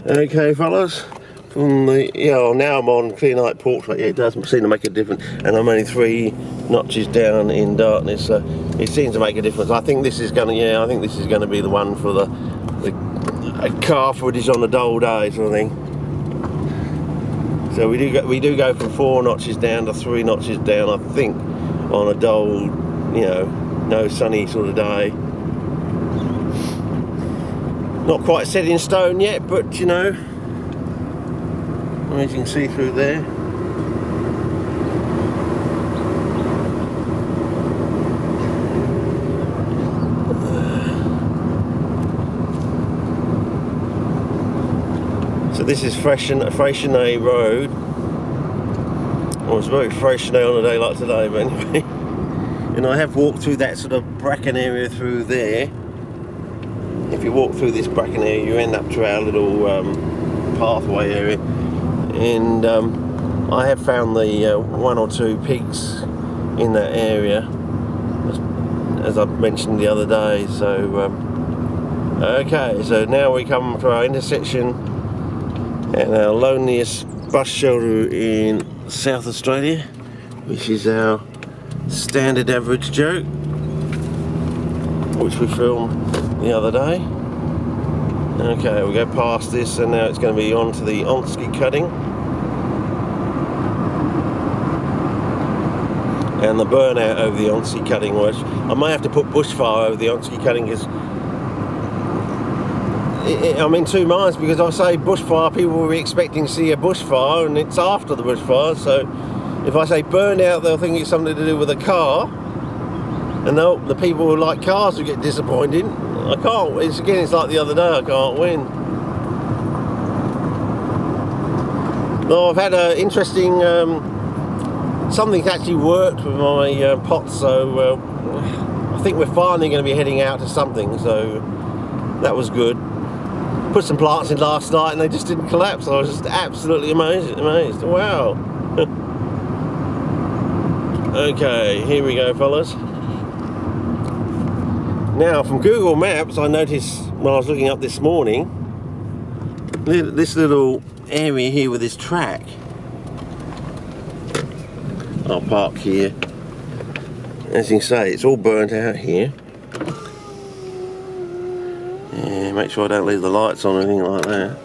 Okay, fellas. From the now I'm on clear night portrait. It doesn't seem to make a difference, and I'm only 3 notches down in darkness, so it seems to make a difference. I think this is going to, I think this is going to be the one for the car footage on a dull day sort of thing. So we do go from 4 notches down to 3 notches down, I think, on a dull, no sunny sort of day. Not quite set in stone yet, but as you can see through there. So this is Freycinet Road. Well, it's very Freycinet on a day like today, but anyway. And I have walked through that sort of bracken area through there. If you walk through this bracken area, you end up to our little pathway area. And I have found the 1 or 2 pigs in that area, as I mentioned the other day. So okay, so now we come to our intersection and our loneliest bus shelter in South Australia, which is our standard average joke, which we filmed the other day. Okay, we go past this, and now it's going to be on to the Over-The-ONSKII-Cutting and the burnout over the Over-The-ONSKII-Cutting, which I may have to put bushfire over the Over-The-ONSKII-Cutting, because I'm in 2 minds, because I say bushfire, people will be expecting to see a bushfire, and it's after the bushfire. So if I say burnout, they'll think it's something to do with a car, and the people who like cars will get disappointed. I can't. It's like the other day. I can't win. Though I've had an interesting. Something's actually worked with my pots, so I think we're finally going to be heading out to something. So that was good. Put some plants in last night, and they just didn't collapse. I was just absolutely amazed. Wow. Okay, here we go, fellas. Now, from Google Maps, I noticed when I was looking up this morning, this little area here with this track. I'll park here. As you can see, it's all burnt out here. Yeah, make sure I don't leave the lights on or anything like that.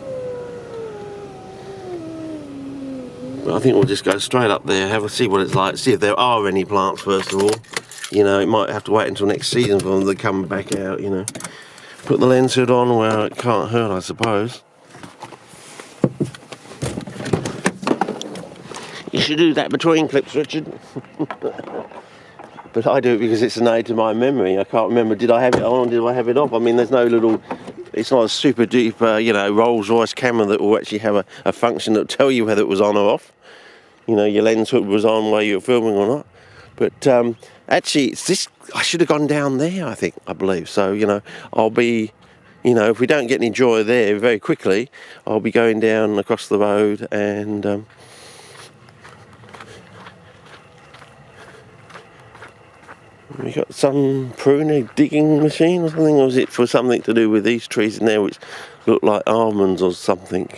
But I think we'll just go straight up there, see what it's like, see if there are any plants first of all. It might have to wait until next season for them to come back out, Put the lens hood on where it can't hurt, I suppose. You should do that between clips, Richard. But I do it because it's an aid to my memory. I can't remember, did I have it on or did I have it off? I mean, there's no little, it's not a super duper, Rolls Royce camera that will actually have a function that will tell you whether it was on or off. Your lens hood was on while you were filming or not. But actually, it's this. I should have gone down there, I believe. So, I'll be, if we don't get any joy there very quickly, I'll be going down across the road and we got some pruner digging machine or something, or was it for something to do with these trees in there which look like almonds or something?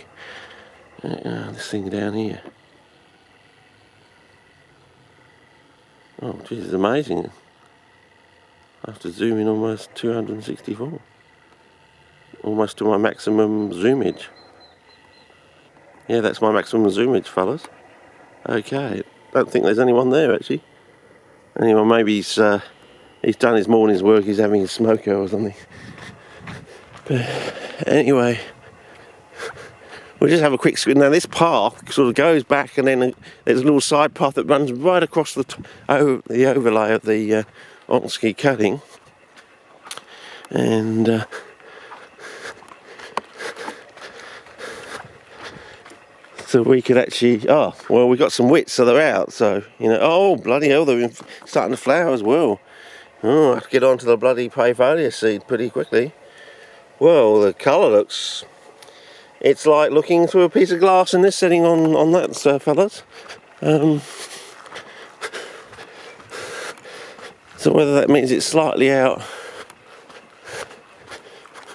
This thing down here. Oh, geez, it's amazing. I have to zoom in almost 264. Almost to my maximum zoomage. Yeah, that's my maximum zoomage, fellas. Okay, don't think there's anyone there, actually. Anyway, maybe he's done his morning's work, he's having a smoker or something. But anyway, we'll just have a quick squint. Now this path sort of goes back, and then there's a little side path that runs right across the overlay of the Over-The-ONSKII-Cutting. And so we could actually, we got some wits, so they're out. So, oh bloody hell, they're starting to flower as well. Oh, I have to get onto the bloody Payfolia seed pretty quickly. Well, the colour looks, it's like looking through a piece of glass in this setting on that, fellas. So whether that means it's slightly out.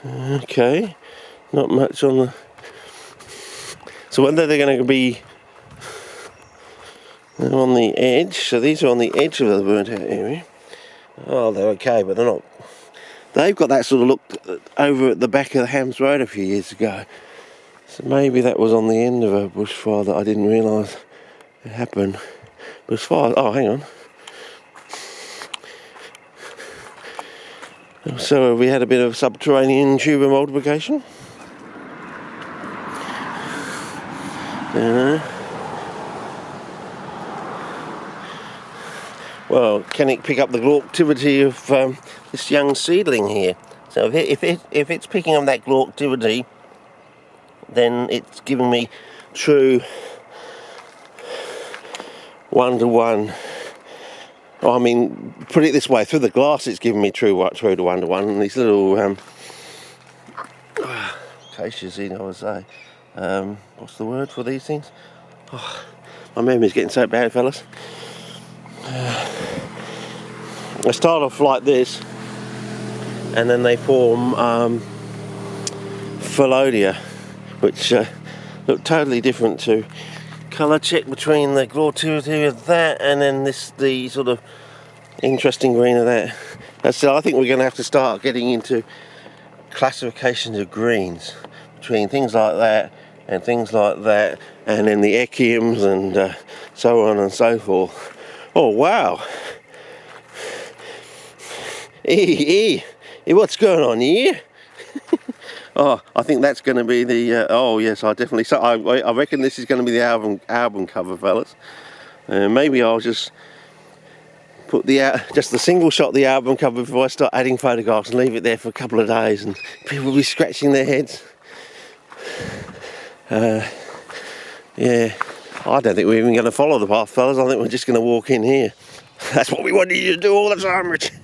Okay, not much on the So whether they're going to be on the edge, so these are on the edge of the burnt out area. Oh, they're okay, but they're not. They've got that sort of look over at the back of the Hams Road a few years ago. So maybe that was on the end of a bushfire that I didn't realise it happened. But as far as, oh, hang on. So we had a bit of subterranean tuber multiplication. Well, can it pick up the glauctivity of this young seedling here? So if it's picking up that glauctivity, then it's giving me true 1-to-1. I mean, put it this way: through the glass, it's giving me true to 1-to-1, and these little caches, I would say. What's the word for these things? Oh, my memory's getting so bad, fellas. They start off like this, and then they form phallodia, which look totally different to colour check between the glauctivity of that and then the sort of interesting green of that. So I think we're going to have to start getting into classifications of greens between things like that and things like that, and then the echiums and so on and so forth. Oh wow! Hey, what's going on here? Oh, I think that's going to be the. Oh yes, I definitely. So I reckon this is going to be the album cover, fellas. Maybe I'll just put just the single shot of the album cover before I start adding photographs and leave it there for a couple of days, and people will be scratching their heads. Yeah, I don't think we're even going to follow the path, fellas. I think we're just going to walk in here. That's what we wanted you to do all the time, Richard.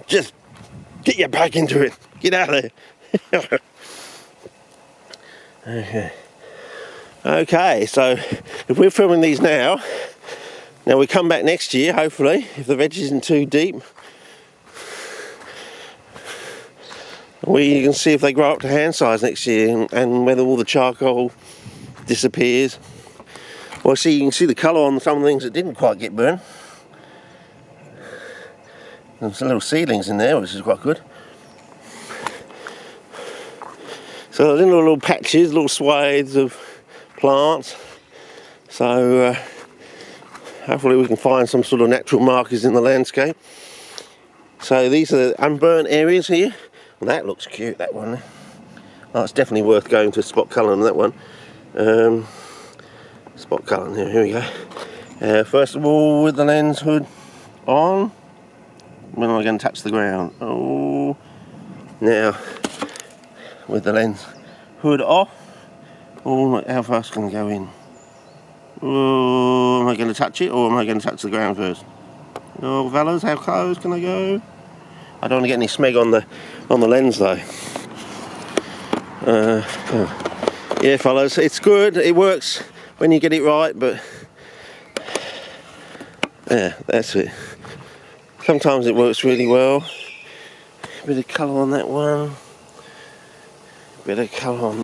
Just get your back into it. Get out of there. Okay, so if we're filming these now we come back next year, hopefully, if the veg isn't too deep. We can see if they grow up to hand size next year and whether all the charcoal disappears. Well, see, you can see the colour on some of the things that didn't quite get burned. There's some little seedlings in there, which is quite good. So there's little patches, little swathes of plants. So hopefully we can find some sort of natural markers in the landscape. So these are the unburnt areas here. Well, that looks cute, that one. Oh, it's definitely worth going to spot colouring that one. Spot colouring here we go. First of all, with the lens hood on. When am I going to touch the ground? Oh, now with the lens hood off. Oh, how fast can I go in? Oh, am I going to touch it or am I going to touch the ground first? Oh, fellas, how close can I go? I don't want to get any smeg on the lens though. Yeah, fellas, it's good. It works when you get it right, but yeah, that's it. Sometimes it works really well. Bit of colour on that one. Bit of colour on